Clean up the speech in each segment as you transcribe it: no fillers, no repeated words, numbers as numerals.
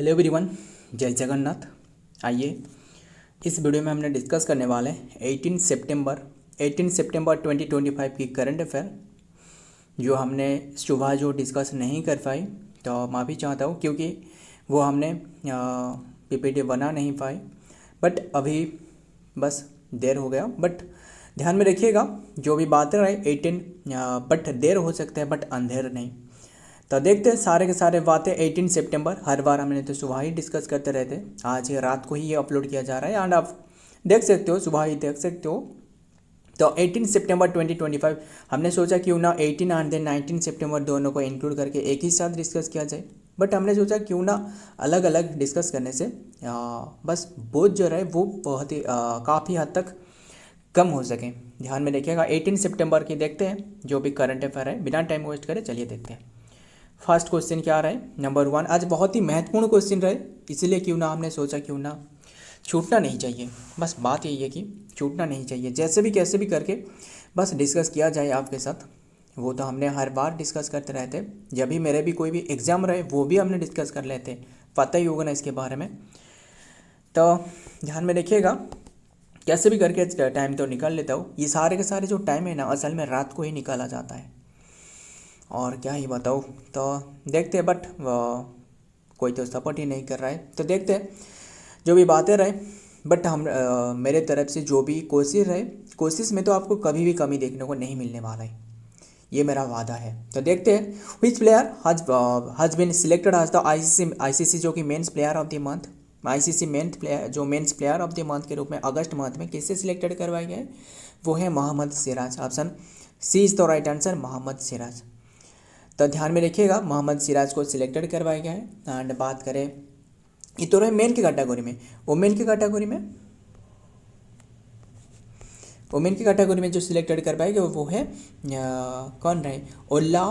Hello everyone, जय जगन्नाथ। आइए इस वीडियो में हमने डिस्कस करने वाले हैं 18 सितंबर 2025 की करंट अफेयर। जो हमने सुबह जो डिस्कस नहीं कर पाई तो माफ़ी चाहता हूँ, क्योंकि वो हमने पीपीटी बना नहीं पाए। बट अभी बस देर हो गया। बट ध्यान में रखिएगा, जो भी बातें रहे 18 बट देर हो सकता है बट अंधेर नहीं। तो देखते हैं सारे के सारे बातें 18 सितंबर। हर बार हमने तो सुबह ही डिस्कस करते रहते हैं, आज रात को ही ये अपलोड किया जा रहा है एंड आप देख सकते हो, सुबह ही देख सकते हो। तो 18 सितंबर 2025 हमने सोचा क्यों ना 18 एंड देन 19 सितंबर दोनों को इंक्लूड करके एक ही साथ डिस्कस किया जाए। बट हमने सोचा क्यों ना अलग अलग डिस्कस करने से बस बोझ जो रहे वो बहुत ही काफ़ी हद तक कम हो सके। ध्यान में रखिएगा 18 सितंबर की देखते हैं जो भी करंट अफेयर है, बिना टाइम वेस्ट करें चलिए देखते हैं। फर्स्ट क्वेश्चन क्या रहा है, नंबर 1। आज बहुत ही महत्वपूर्ण क्वेश्चन रहे, इसलिए क्यों ना हमने सोचा क्यों ना छूटना नहीं चाहिए। बस बात यही है कि छूटना नहीं चाहिए, जैसे भी कैसे भी करके बस डिस्कस किया जाए आपके साथ। वो तो हमने हर बार डिस्कस करते रहते, जब भी मेरे भी कोई भी एग्ज़ाम रहे वो भी हमने डिस्कस कर लेते, पता ही होगा ना इसके बारे में। तो ध्यान में रखिएगा, कैसे भी करके टाइम तो निकाल लेता हूँ। ये सारे के सारे जो टाइम है ना, असल में रात को ही निकाला जाता है और क्या ही बताऊँ। तो देखते हैं, बट कोई तो सपोर्ट ही नहीं कर रहा है। तो देखते हैं जो भी बातें रहे, बट हम मेरे तरफ से जो भी कोशिश रहे, कोशिश में तो आपको कभी भी कमी देखने को नहीं मिलने वाला है, ये मेरा वादा है। तो देखते हैं which player has been selected as the ICC जो कि men's player of the month. ICC men's player जो men's player of the month के रूप में अगस्त मंथ में किससे सिलेक्टेड करवाया गया है, वो है Mohammed Siraj. Option C is the right answer, Mohammed Siraj. तो ध्यान में रखिएगा, मोहम्मद सिराज को सिलेक्टेड करवाया गया है। एंड बात करें, ये तो रहे मेन की कैटेगरी में। वुमेन की कैटेगरी में जो सिलेक्टेड करवाया गया वो है कौन रहे, ओला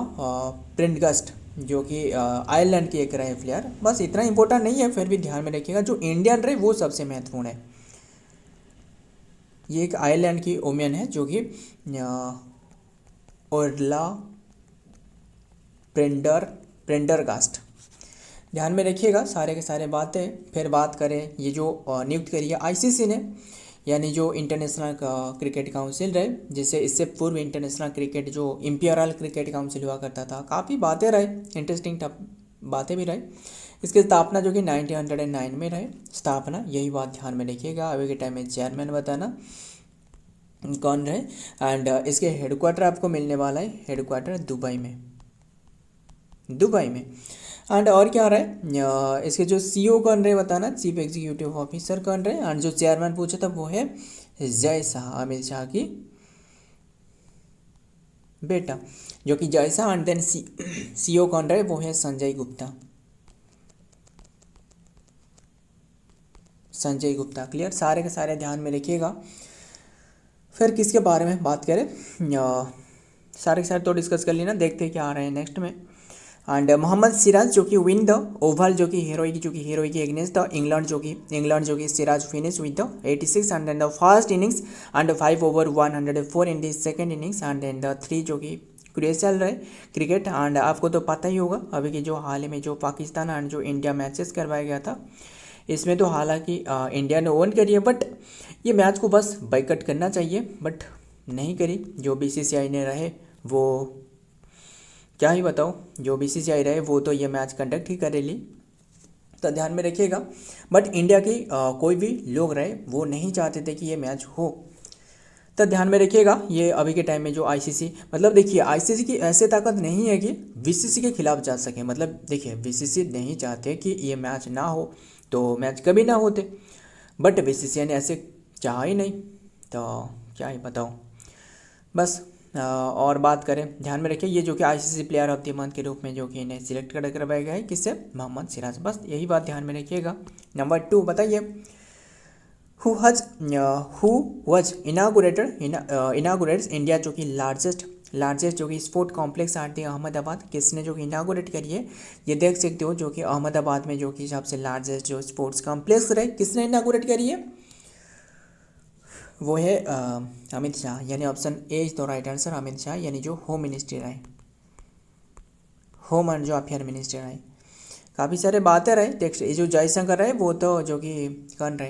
प्रेंडगस्ट, जो कि आयरलैंड के एक रहे प्लेयर। बस इतना इंपॉर्टेंट नहीं है, फिर भी ध्यान में रखिएगा जो इंडियन रहे वो सबसे महत्वपूर्ण है। ये एक आयरलैंड की वुमेन है जो कि ओरला प्रेंडरगास्ट। ध्यान में रखिएगा सारे के सारे बातें। फिर बात करें, ये जो नियुक्त करी है आईसीसी ने, यानी जो इंटरनेशनल क्रिकेट काउंसिल रहे, जिसे इससे पूर्व इंटरनेशनल क्रिकेट जो इंपीरियल क्रिकेट काउंसिल हुआ करता था। काफ़ी बातें रहे, इंटरेस्टिंग बातें भी रहे। इसकी स्थापना जो कि 1909 में रहे स्थापना, यही बात ध्यान में रखिएगा। अभी के टाइम में चेयरमैन बताना कौन रहे। एंड इसके हेडक्वार्टर आपको मिलने वाला है, हेडक्वार्टर दुबई में। एंड और क्या रहा है, इसके जो सीईओ कौन रहे बताना, चीफ एग्जीक्यूटिव ऑफिसर कौन रहे। एंड जो चेयरमैन पूछा था वो है जय शाह, अमित शाह की बेटा, जो कि Jay Shah. And then CEO कौन रहे, वो है संजय गुप्ता। क्लियर, सारे के सारे ध्यान में रखिएगा। फिर किसके बारे में बात करें, सारे के सारे तो डिस्कस कर लेना। देखते हैं क्या आ रहे हैं नेक्स्ट में। एंड मोहम्मद सिराज जो कि विन द ओवल जो कि हीरोई की एगेंस्ट द इंग्लैंड जो कि Siraj finish with the 86 and then the first innings and 5 over 104 in the second innings and then the 3 जो कि क्रूशियल रहे क्रिकेट। एंड आपको तो पता ही होगा अभी की जो हाल ही में जो पाकिस्तान एंड जो इंडिया मैचेस करवाया गया था, इसमें तो हालांकि इंडिया ने ओन करी है, बट ये मैच को बस बाइकआउट करना चाहिए, बट नहीं करी। जो बीसीसीआई ने रहे वो क्या ही बताओ, जो बीसीसीआई रहे वो तो ये मैच कंडक्ट ही करेली। तो ध्यान में रखिएगा, बट इंडिया की कोई भी लोग रहे वो नहीं चाहते थे कि ये मैच हो। तो ध्यान में रखिएगा, ये अभी के टाइम में जो आईसीसी, मतलब देखिए आईसीसी की ऐसे ताकत नहीं है कि बीसीसी के खिलाफ जा सके। मतलब देखिए बीसीसी नहीं चाहते कि ये मैच ना हो तो मैच कभी ना होते, बट बीसीसीआई ने ऐसे चाहा ही नहीं, तो क्या ही बताऊँ बस। और बात करें, ध्यान में रखिए, ये जो कि ICC player of the month के रूप में जो कि इन्हें सिलेक्ट करवाया गया है, किससे, मोहम्मद सिराज। बस यही बात ध्यान में रखिएगा। नंबर 2 बताइए, हु वाज इनागुरेट्स इंडिया जो कि लार्जेस्ट जो कि sport complex at the Ahmedabad, किसने जो कि इनागुरेट करी है, ये देख सकते हो, जो कि अहमदाबाद में जो कि सबसे लार्जेस्ट जो स्पोर्ट्स कॉम्प्लेक्स रहे, किसने इनागुरेट करी है, वो है अमित शाह। यानी option A is the right answer, Amit Shah, यानी जो होम मिनिस्टर है, होम एंड जो अफेयर मिनिस्टर है। काफ़ी सारे बातें रहे टेक्स्ट, ये जो जयशंकर रहे वो तो जो कि कौन रहे,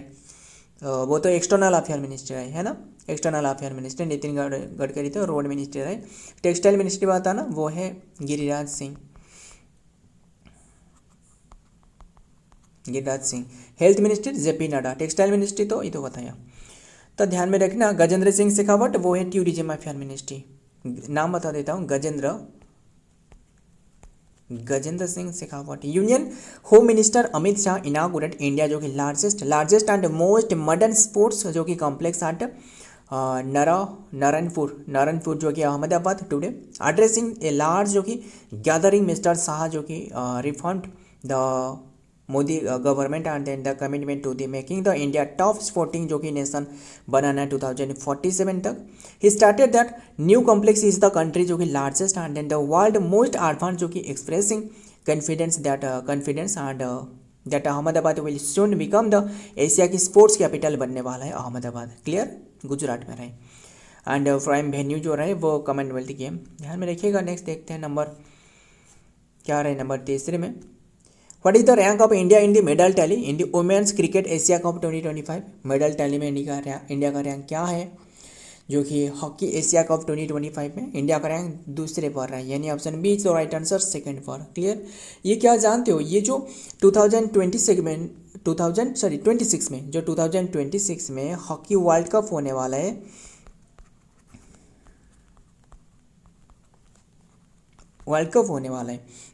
वो तो एक्सटर्नल अफेयर मिनिस्टर है ना, external affair minister Nitin Gadkari थे, रोड मिनिस्टर है। टेक्सटाइल मिनिस्ट्री बात है ना, वो है Giriraj Singh, Giriraj Singh. Health minister JP Nadda. Textile ministry तो ये तो बताया। तो ध्यान में रखना गजेंद्र सिंह शेखावत वो है टूरिज्म अफेयर मिनिस्ट्री। नाम बता देता हूँ, Gajendra Singh Shekhawat. Union home minister Amit Shah inaugurate India जो कि largest and most modern sports जो कि कॉम्प्लेक्स एट नारायणपुर जो कि Ahmedabad today. Addressing a large जो कि गैदरिंग मिस्टर शाह जो कि refund the Modi government and then the commitment to the making the India top sporting जो कि नेशन बनाना है 2047 तक। He started that new complex is the country जो कि largest and then the world most advance जो कि expressing confidence and that Ahmedabad will soon become the Asia की स्पोर्ट्स कैपिटल बनने वाला है अहमदाबाद। क्लियर, गुजरात में रहे। एंड प्राइम वेन्यू जो रहे वो कॉमनवेल्थ गेम। ध्यान में रखिएगा। नेक्स्ट देखते हैं नंबर क्या रहे, नंबर तीसरे में what is the rank of India in the medal tally in the women's cricket Asia cup 2025। Medal tally में इंडिया का रैंक क्या है, जो कि हॉकी एशिया कप 2025 में इंडिया का रैंक दूसरे पर है, यानी ऑप्शन बी तो राइट आंसर सेकंड पर। क्लियर, ये क्या जानते हो, ये जो 2026 में जो 2026 में हॉकी वर्ल्ड कप होने वाला है,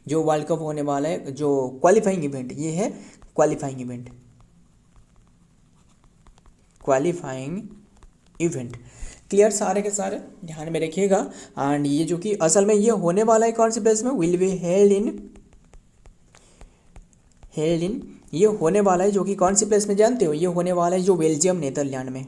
जो वर्ल्ड कप होने वाला है, जो क्वालिफाइंग इवेंट, ये है क्वालिफाइंग इवेंट। क्लियर, सारे के सारे ध्यान में रखिएगा। एंड ये जो कि असल में ये होने वाला है कौन सी प्लेस में, विल बी हेल्ड इन ये होने वाला है जो कि कौन सी प्लेस में जानते हो, ये होने वाला है जो बेल्जियम नीदरलैंड में।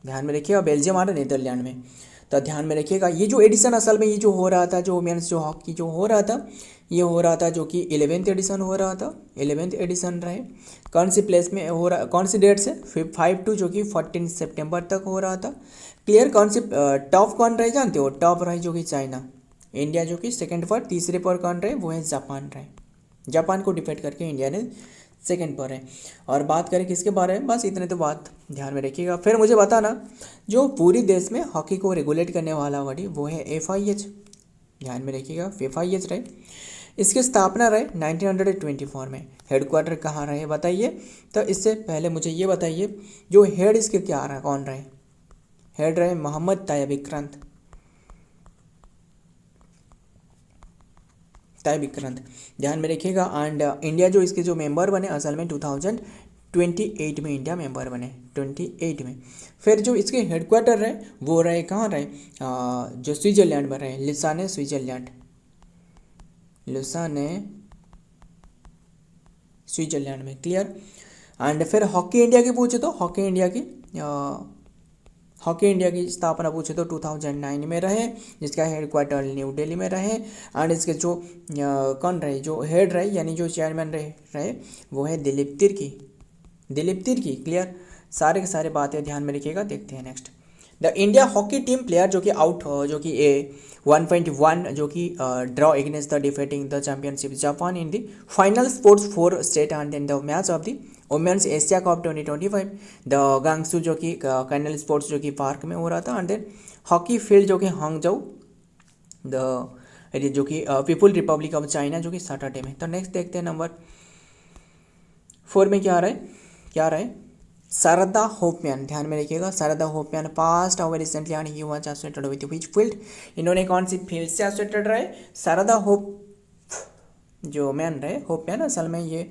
ध्यान में रखिएगा, बेल्जियम और नीदरलैंड में। तो ध्यान में रखिएगा ये जो एडिशन असल में ये जो हो रहा था, जो वुमेन्स जो हॉकी जो हो रहा था, ये हो रहा था जो कि 11th एडिशन हो रहा था, 11th एडिशन रहे। कौन सी प्लेस में हो रहा, कौन सी डेट से 5 to जो कि 14 सितंबर तक हो रहा था। क्लियर, कौन सी टॉप कौन रहे जानते हो, टॉप रहे जो कि चाइना। इंडिया जो कि सेकंड पर, तीसरे पर कौन रहे, वो है जापान रहे। जापान को डिफीट करके इंडिया ने सेकंड पर है। और बात करें किसके बारे में, बस इतने तो बात ध्यान में रखिएगा। फिर मुझे बताना जो पूरी देश में हॉकी को रेगुलेट करने वाला बॉडी वो है FIH। ध्यान में रखिएगा, FIH रहे। इसकी स्थापना रहे 1924 में। हेडक्वार्टर कहाँ रहे बताइए। तो इससे पहले मुझे ये बताइए जो हेड इसके क्या रहा, कौन रहे, हेड रहे मोहम्मद तायब विक्रांत। ध्यान में रखिएगा। एंड इंडिया जो इसके जो मेंबर बने असल में 2028 में इंडिया मेंबर बने, 28 में। फिर जो इसके हेडक्वार्टर रहे वो रहे कहाँ रहे, जो स्विट्जरलैंड में रहे, लुसाने स्विट्जरलैंड में। क्लियर। एंड फिर हॉकी इंडिया की पूछे तो हॉकी इंडिया की स्थापना पूछे तो 2009 में रहे, जिसका हेडक्वार्टर न्यू दिल्ली में रहे। एंड इसके जो कौन रहे, जो हेड रहे यानी जो चेयरमैन रहे वो है दिलीप तिर्की। क्लियर, सारे के सारे बातें ध्यान में रखिएगा। देखते हैं next. The India hockey team player जो कि आउट जो कि 1.1 जो कि draw against the defeating the championship Japan in the final sports 4 state and then the match of the women's Asia cup 2025 the गांगसू जो कि कैनल स्पोर्ट्स जो कि पार्क में हो रहा था। एंड देन हॉकी फील्ड जो कि हांगझोउ द जो कि पीपुल रिपब्लिक ऑफ चाइना जो कि सैटरडे में। तो नेक्स्ट देखते हैं नंबर 4 में क्या रहे शारदा होपमैन। ध्यान में रखिएगा, Sharada Hoffman passed away recently and he was associated with which field. इन्होंने कौन सी फील्ड से एसोसिएटेड रहे, शारदा होपमैन असल में ये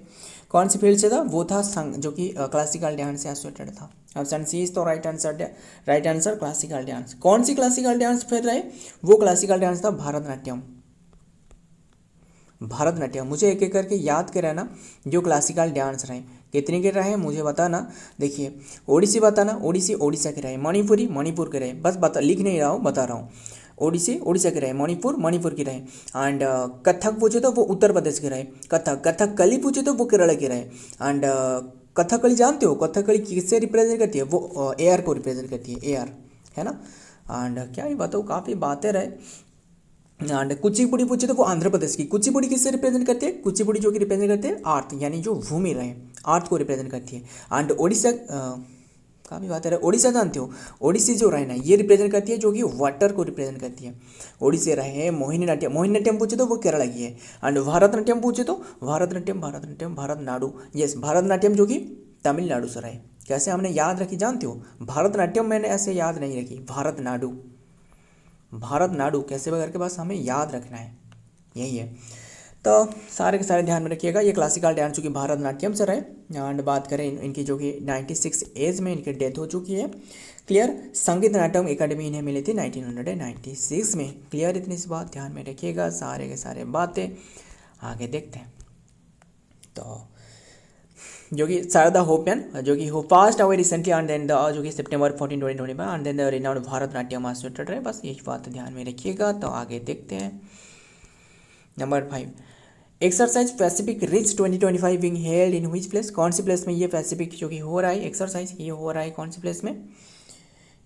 कौन सी फील्ड से था, वो था जो कि क्लासिकल डांस से एसोसिएटेड था। ऑप्शन सी इज तो राइट आंसर क्लासिकल डांस। कौन सी क्लासिकल डांस फिर रहे, वो क्लासिकल डांस था भरतनाट्यम। मुझे एक एक करके याद के रहना जो क्लासिकल डांस रहे, कितने के रहे मुझे बताना। देखिए ओडिसी बताना, ओडिशा के रहे, मणिपुर के रहे, बस लिख नहीं रहा हूँ, बता रहा हूँ। ओडिशा के रहे, मणिपुर के रहे। एंड कथक पूछे तो वो उत्तर प्रदेश के रहे, कथकली पूछे तो वो केरला के रहे। एंड कथकली जानते हो, कथकली किससे रिप्रेजेंट करती है, वो एआर को रिप्रेजेंट करती है, एआर है ना। एंड क्या ही बताओ, काफ़ी बातें रहे। एंड कुचिपुड़ी पूछे तो वो आंध्र प्रदेश की। कुचिपुड़ी किससे रिप्रेजेंट करती है? कुचिपुड़ी जो कि रिप्रेजेंट करते हैं अर्थ, यानी जो भूमि रहे अर्थ को रिप्रेजेंट करती है। एंड ओडिशा का भी बात है, ओडिशा जानते हो, ओडिसी जो रहे ना ये रिप्रेजेंट करती है जो कि वाटर को रिप्रेजेंट करती है। ओडिसी रहे मोहिनी नाट्यम, मोहिनी नाट्यम पूछे तो वो केरला की है। एंड भारतनाट्यम पूछे तो भारतनाट्यम यस भारतनाट्यम जो कि तमिलनाडु से रहे। कैसे हमने याद रखी जानते हो? भारतनाट्यम मैंने ऐसे याद नहीं रखी, भारतनाडु कैसे करके बस हमें याद रखना है, यही है। तो सारे के सारे ध्यान में रखिएगा, ये क्लासिकल डांस जो कि भारतनाट्यम से रहे। एंड बात करें इनकी जो कि 96 एज में इनकी डेथ हो चुकी है। क्लियर। संगीत नाटक अकेडमी इन्हें मिली थी 1996 में। क्लियर, इतनी सी बात ध्यान में रखिएगा, सारे के सारे बातें आगे देखते हैं। तो जो कि शारदा होपियन जो कि हो passed away recently and then जो कि September 14, 2025 and then the renowned Bharatanatyam master रहे। बस यही बात ध्यान में रखिएगा। तो आगे देखते हैं। Number 5, exercise Pacific Reach 2025 being held in which place? कौन सी प्लेस में ये पैसिफिक जो कि हो रहा है एक्सरसाइज, ये हो रहा है कौन सी प्लेस में?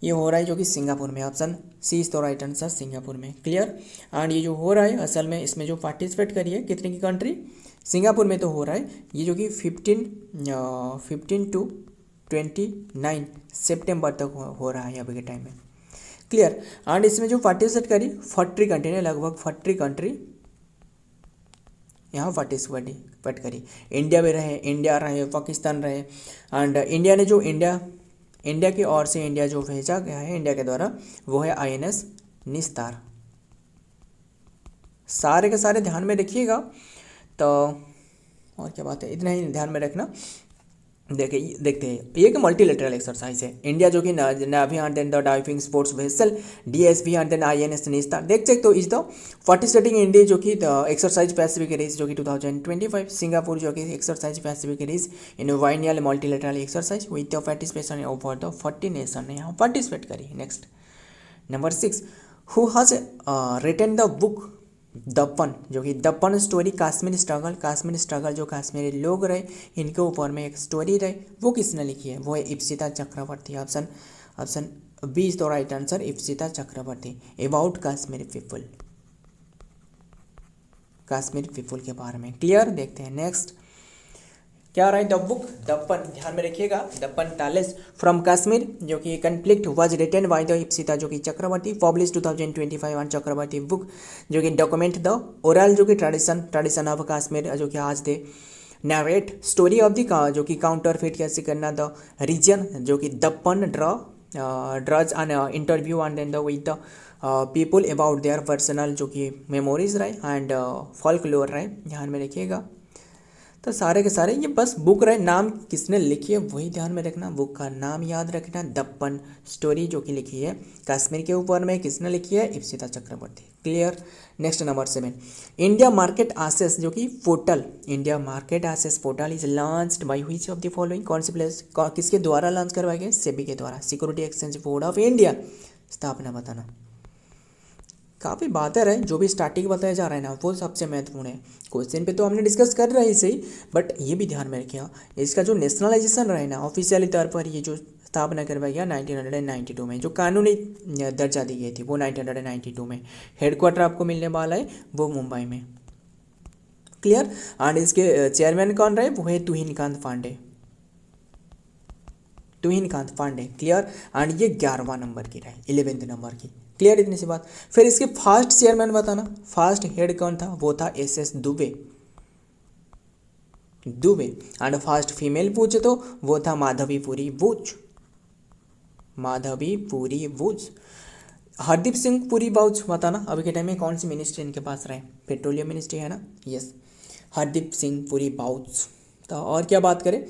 ये हो रहा है जो कि सिंगापुर में। Option C is the right answer, Singapore में। क्लियर। एंड ये जो हो रहा है असल में इसमें जो पार्टिसिपेट करी है कितने की कंट्री? सिंगापुर में तो हो रहा है ये जो कि 15 to 29 सितंबर तक हो रहा है अभी के टाइम में। क्लियर। एंड इसमें जो पार्टिसिपेट करी 40 कंट्री ने, लगभग 40 कंट्री यहाँ पार्टिसिपेट करी। इंडिया में रहे, इंडिया रहे, पाकिस्तान रहे। एंड इंडिया ने जो इंडिया की ओर से इंडिया जो भेजा गया है इंडिया के द्वारा वो है INS निस्तार। सारे के सारे ध्यान में रखिएगा। तो और क्या बात है, इतना ही ध्यान में रखना। देखिए देखते हैं, ये एक मल्टीलेटरल एक्सरसाइज है। इंडिया जो कि navy and then the diving sports vessel DSV and then INS Nistar देख सकते हो। इज द पार्टिसिपेटिंग इंडिया जो कि एक्सरसाइज पैसिफिक रेस जो कि 2025। सिंगापुर जो कि exercise Pacific race in biennial multilateral exercise with the participation over the 40 nation ने यहाँ पार्टिसिपेट करी। Next number 6, who has written the book दप्पन जो कि दप्पन स्टोरी कश्मीर स्ट्रगल जो कश्मीरी लोग रहे इनके ऊपर में एक स्टोरी रहे, वो किसने लिखी है? वो है Ipsita Chakraborty. Option B is the right answer, Ipsita Chakraborty. About Kashmiri people के बारे में। क्लियर। देखते हैं नेक्स्ट क्या रहा है। द बुक दप्पन, ध्यान में रखिएगा, दप्पन टैलेस फ्रॉम कश्मीर जो कि conflict was written by the Ipsita जो कि Chakraborty, publish 2025 on Chakraborty book जो कि डॉक्यूमेंट द ओरल जो कि ट्रेडिशन ऑफ कश्मीर जो कि आज दे नरेट स्टोरी ऑफ द जो कि काउंटर फिट कैसे करना द रीजन जो कि दप्पन draws an interview and then the with the people about their personal जो कि मेमोरीज रहे एंड फॉल्कलोर रहे, ध्यान में रखिएगा। तो सारे के सारे ये बस बुक रहे, नाम किसने लिखी है वही ध्यान में रखना, बुक का नाम याद रखना। दप्पन स्टोरी जो कि लिखी है कश्मीर के ऊपर में किसने लिखी है? Ipsita Chakraborty. Clear. Next number 7, India market access जो कि portal, India market access portal is launched by which of the following? कौन सी प्लेस किसके द्वारा लॉन्च करवाया गया? सेबी के द्वारा, security exchange board of India. स्थापना बताना। काफ़ी बातें रहे, जो भी स्टार्टिंग बताया जा रहा है ना वो सबसे महत्वपूर्ण है। क्वेश्चन पे तो हमने डिस्कस कर रहे सही, बट ये भी ध्यान में रखिए इसका जो नेशनलाइजेशन रहे ना ऑफिशियली तौर पर ये जो स्थापना करवाया गया 1992 में, जो कानूनी दर्जा दी गई थी वो 1992 में। हेडक्वार्टर आपको मिलने वाला है वो मुंबई में। क्लियर। एंड इसके चेयरमैन कौन रहे? वो है तुहिनकांत पांडे। क्लियर। एंड ये 11वां नंबर की रहे, 11वें नंबर की। क्लियर, इतनी सी बात। फिर इसके फर्स्ट चेयरमैन बताना, फर्स्ट हेड कौन था? वो था SS Dubey. And first female पूछे तो वो था माधवीपुरी बुच। हरदीप सिंह पुरी बाउच बताना, अभी के टाइम में कौन सी मिनिस्ट्री इनके पास रहे? पेट्रोलियम मिनिस्ट्री है ना, यस, हरदीप सिंह पुरी बाउच। तो और क्या बात करें,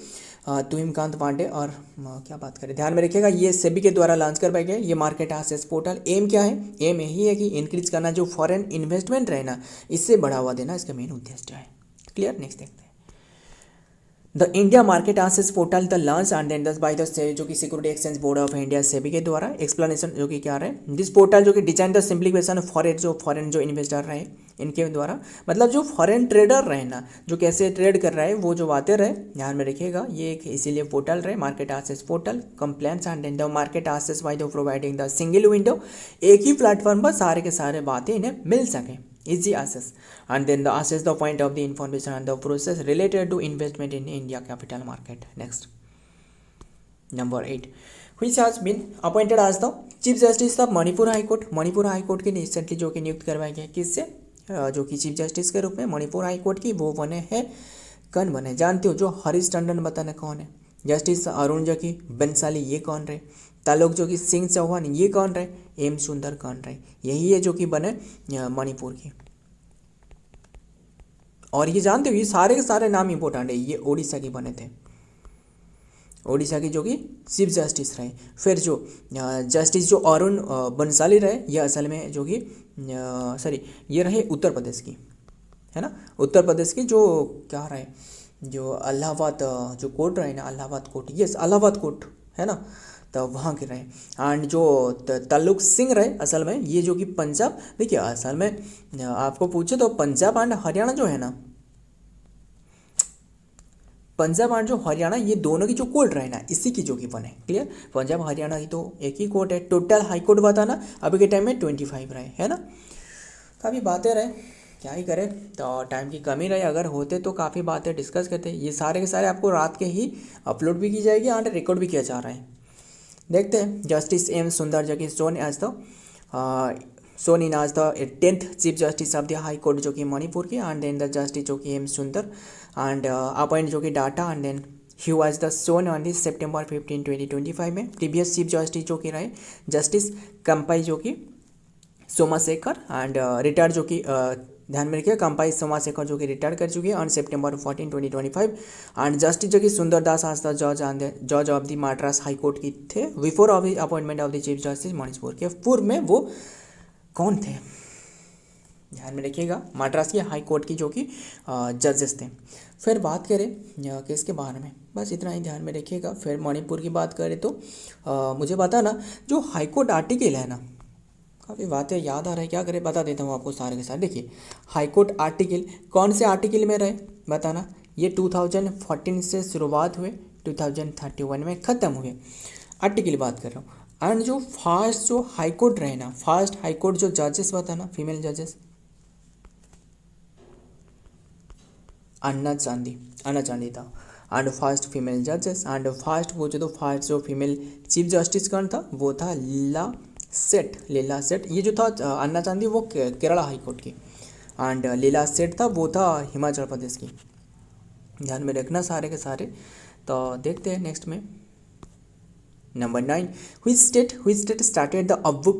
तुहिनकांत पांडे। और क्या बात करें, ध्यान में रखिएगा ये सेबी के द्वारा लॉन्च करवाया गया ये मार्केट एसेस पोर्टल। एम क्या है? एम यही है कि इंक्रीज करना जो फॉरेन इन्वेस्टमेंट रहे ना, इससे बढ़ावा देना इसका मेन उद्देश्य है। क्लियर। नेक्स्ट देखते हैं। The India market access portal the launch and then by the जो कि security exchange board of India SEBI के द्वारा एक्सप्लेनेशन जो कि क्या रहे दिस पोर्टल जो कि डिजाइन द सिंप्लीफिकेशन फॉरेन जो इन्वेस्टर रहे इनके द्वारा, मतलब जो फॉरेन ट्रेडर रहे ना, जो कैसे ट्रेड कर रहे हैं वो जो बातें रहे ध्यान में रखिएगा, ये एक इसीलिए पोर्टल रहे market access portal complaints and then the market access by the providing the single window, एक ही प्लेटफॉर्म पर सारे के सारे बातें इन्हें मिल सकें, easy access, and then the access the point of the information and the process related to investment in India capital market. Next, number 8, which has been appointed as the Chief Justice of Manipur High Court. Manipur high court की recently जो कि नियुक्त करवाया गया किससे, जो कि chief justice के रूप में मणिपुर हाई कोर्ट की वो बने हैं, कौन बने जानते हो, जो हरीश टंडन बताना कौन है, जस्टिस अरुण जकी बंसाली ये कौन रहे, तालुक जो कि सिंह चौहान ये कौन रहे, एम सुंदर कौन रहे, यही है जो कि बने मणिपुर की। और ये जानते हो ये सारे के सारे नाम इंपॉर्टेंट है, ये ओडिशा के बने थे, ओडिशा की जो कि चीफ जस्टिस रहे। फिर जो जस्टिस जो अरुण बंसाली रहे ये असल में जो कि सॉरी ये रहे उत्तर प्रदेश की, है ना, उत्तर प्रदेश की जो क्या रहे, जो इलाहाबाद जो कोर्ट रहे ना, Allahabad court, yes Allahabad court है ना, तो वहाँ के रहे। एंड जो ताल्लुक सिंह रहे असल में ये जो कि पंजाब, देखिए असल में आपको पूछे तो पंजाब एंड हरियाणा जो है ना, पंजाब एंड जो हरियाणा ये दोनों की जो कोर्ट रहे ना इसी की जो कि बने, क्लियर, पंजाब हरियाणा की तो एक ही कोर्ट है, टोटल हाई कोर्ट बताना अभी के टाइम में 25 रहे, है ना, काफ़ी बातें रहे, क्या ही करें, तो टाइम की कमी रही, अगर होते तो काफ़ी बातें डिस्कस करते, ये सारे के सारे आपको रात के ही अपलोड भी की जाएगी एंड रिकॉर्ड भी किया जा रहा है। देखते हैं, जस्टिस एम सुंदर जो कि सोन इन आज the 10th chief justice of the high court जो कि मणिपुर की, एंड देन द जस्टिस जो कि एम सुंदर एंड अपॉइंट जो कि data, and then he was the sworn on this September 15, 2025 में। प्रीवियस चीफ जस्टिस जो कि रहे जस्टिस कंपाई जो कि सोमाशेखर एंड रिटायर्ड जो कि ध्यान में रखिए कंपाई सोमाशेखर जो कि रिटायर कर चुकी है ऑन September 14, 2025 एंड जस्टिस जो कि सुंदर दास आज द जज of the Madras high court की थे before of the appointment of the chief justice Manipur के पूर्व में वो कौन थे, ध्यान में रखिएगा, मद्रास की हाई कोर्ट की जो कि जजेस थे। फिर बात करें किसके बारे में, बस इतना ही ध्यान में रखिएगा। फिर मणिपुर की बात करें तो मुझे पता ना जो हाई कोर्ट आर्टिकल है ना, काफ़ी बातें याद आ रहा है, क्या करें बता देता हूँ आपको सारे के सारे। देखिए हाई कोर्ट आर्टिकल कौन से आर्टिकल में रहे बताना, ये 2014 से शुरुआत हुए 2031 में ख़त्म हुए, आर्टिकल बात कर रहा हूँ। एंड जो फर्स्ट जो हाई कोर्ट रहे ना, फर्स्ट हाई कोर्ट जो जजेस बताना, फीमेल जजेस अन्ना चांदी था, एंड फर्स्ट फीमेल जजेस, एंड फर्स्ट वो जो फर्स्ट जो फीमेल चीफ जस्टिस कौन था, वो था लीला सेठ। ये जो था अन्ना चांदी वो केरला हाई कोर्ट की, एंड लीला सेठ था वो था हिमाचल प्रदेश की, ध्यान में रखना सारे के सारे। तो देखते हैं नेक्स्ट में number 9, which state started the अब्बू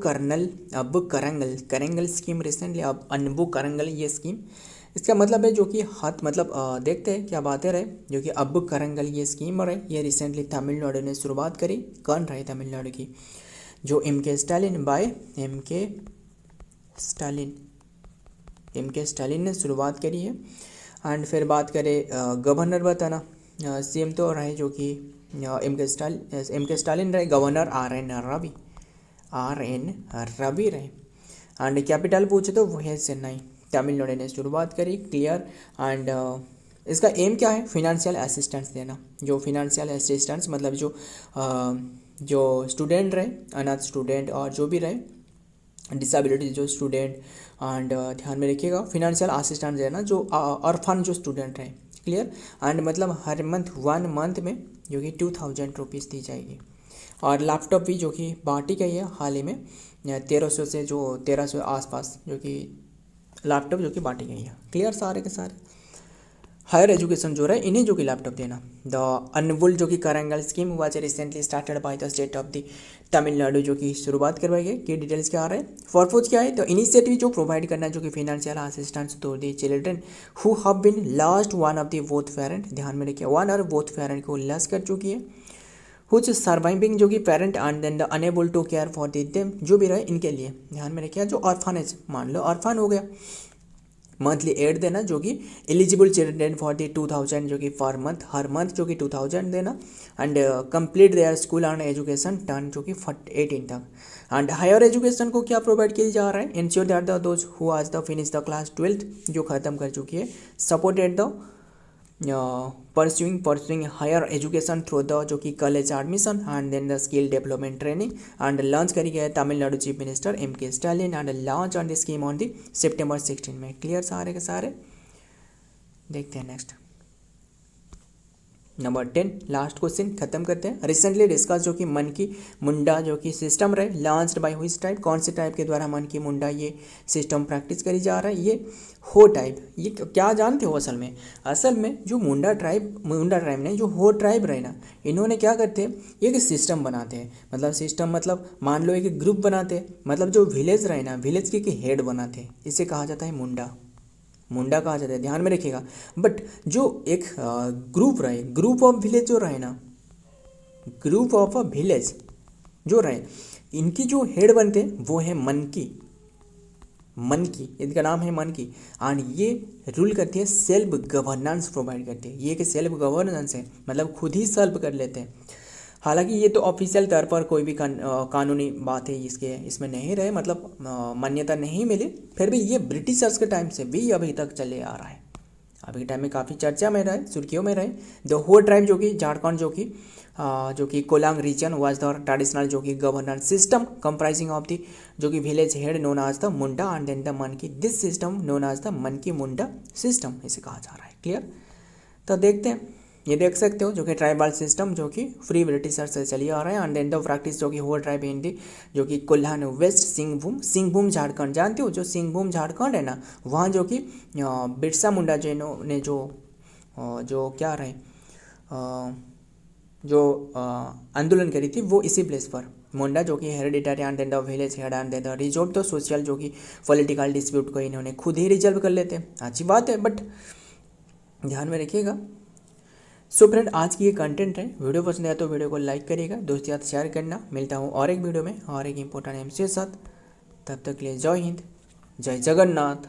करंगल स्कीम रिसेंटली, अब अनबू करंगल ये स्कीम, इसका मतलब है जो कि हाथ मतलब देखते हैं क्या बातें रहे, जो कि अब्बू करंगल ये स्कीम रहे, ये रिसेंटली तमिलनाडु ने शुरुआत करी, कौन रहे तमिलनाडु की, जो एम के स्टालिन ने शुरुआत करी है। एंड फिर बात करें गवर्नर बताना, सीएम तो रहे जो कि एम के स्टालिन रहे, गवर्नर आर एन रवि रहे, एंड कैपिटल पूछे तो वो है चेन्नई, तमिलनाडु ने शुरुआत करी, क्लियर। एंड इसका एम क्या है, फिनेंशियल असिस्टेंस देना, जो फिनेंशियल असिस्टेंस मतलब जो स्टूडेंट रहे, अनाथ स्टूडेंट और जो भी रहे डिसेबिलिटी जो स्टूडेंट, एंड ध्यान में रखिएगा फिनेंशियल असिस्टेंस देना जो ऑर्फन जो स्टूडेंट रहे, क्लियर। एंड मतलब हर मंथ 1 मंथ में जो कि 2000 रुपीज़ दी जाएगी, और लैपटॉप भी जो कि बांटी गई है हाल ही में 1300 से जो 1300 आसपास जो कि लैपटॉप जो कि बांटी गई है, क्लियर सारे के सारे। हायर एजुकेशन जो रहे इन्हें जो कि लैपटॉप देना। द अनबुल जो कि Karangal scheme was recently started by the state of the Tamil जो कि शुरुआत करवाई गई, की डिटेल्स क्या आ रहे हैं, पर्पज क्या है, तो इनिशिएटिव जो प्रोवाइड करना जो कि financial assistance to the children who have been lost one of the both parent, ध्यान में रखिए वन और बोथ पेरेंट को लॉस कर चुकी है, कुछ सर्वाइविंग जो कि parent and then the enable to care for them जो भी रहे इनके लिए, ध्यान में रखिए, जो ऑर्फनेज मान लो ऑर्फन हो गया मंथली एड देना जो कि एलिजिबल चिल्ड्रेन फॉर दी 2000 जो कि फॉर मंथ हर मंथ जो कि 2000 देना and complete their school and education turn जो कि 18 तक। एंड हायर एजुकेशन को क्या प्रोवाइड किया जा रहा है, ensure that the those who आज the finish the class 12th जो ख़त्म कर चुकी है, supported the pursuing higher education through the जो कि college admission and then the skill development training and launch करी गया है Tamil Nadu chief minister M.K. Stalin and launch on the scheme on the September 16 में। क्लियर सारे के सारे। देखते हैं नेक्स्ट नंबर 10 लास्ट क्वेश्चन खत्म करते हैं। रिसेंटली डिस्कस जो कि मन की मुंडा जो कि सिस्टम रहे लॉन्च्ड बाय हुई टाइप, कौन से टाइप के द्वारा मन की मुंडा ये सिस्टम प्रैक्टिस करी जा रहा है, ये हो टाइप। ये क्या जानते हो असल में जो मुंडा ट्राइब ने जो हो ट्राइब रहे ना, इन्होंने क्या करते हैं एक सिस्टम बनाते हैं, मतलब सिस्टम मतलब मान लो एक ग्रुप बनाते हैं, मतलब जो विलेज रहे ना विलेज के हेड बनाते हैं, इसे कहा जाता है मुंडा कहा जाता है, ध्यान में रखिएगा। बट जो एक ग्रुप रहे, ग्रुप ऑफ विलेज जो रहे ना, ग्रुप ऑफ अ विलेज जो रहे, इनकी जो हेड बनते हैं वो है मन की, इनका नाम है मन की। एंड ये रूल करती है, सेल्फ गवर्नेंस प्रोवाइड करती है। ये कि सेल्फ गवर्नेंस है मतलब खुद ही सॉल्व कर लेते हैं। हालांकि ये तो ऑफिशियल तौर पर कोई भी कानूनी बात है इसमें नहीं रहे, मतलब मान्यता नहीं मिली, फिर भी ये ब्रिटिशर्स के टाइम से भी अभी तक चले आ रहा है। अभी के टाइम में काफ़ी चर्चा में रहे, सुर्खियों में रहे। द हो ट्राइब जो कि झारखंड जो कि Kolhan region was the traditional जो कि governance system comprising of the जो कि village head known as the Munda and then the Manki, this system known as the Manki Munda system इसे कहा जा रहा है। क्लियर। तो देखते हैं, ये देख सकते हो जो कि ट्राइबल सिस्टम जो कि फ्री ब्रिटिशर से चली आ रहा है। एंड देन द प्रैक्टिस जो कि हो ट्राइब इन दी जो कि कोल्हान वेस्ट सिंहभूम झारखंड, जानते हो जो सिंहभूम झारखंड है ना, वहाँ जो कि बिरसा मुंडा जी ने जो क्या रहे जो आंदोलन करी थी वो इसी प्लेस पर मुंडा जो कि hereditary and then the village head and then the resort the social जो कि पॉलिटिकल डिस्प्यूट को इन्होंने खुद ही रिजल्व कर लेते हैं। अच्छी बात है, बट ध्यान में रखिएगा। सो फ्रेंड, आज की ये कंटेंट है, वीडियो पसंद आया तो वीडियो को लाइक करिएगा, दोस्तों के साथ शेयर करना। मिलता हूँ और एक वीडियो में और एक इंपॉर्टेंट एमसी के साथ, तब तक के लिए जय हिंद, जय जगन्नाथ।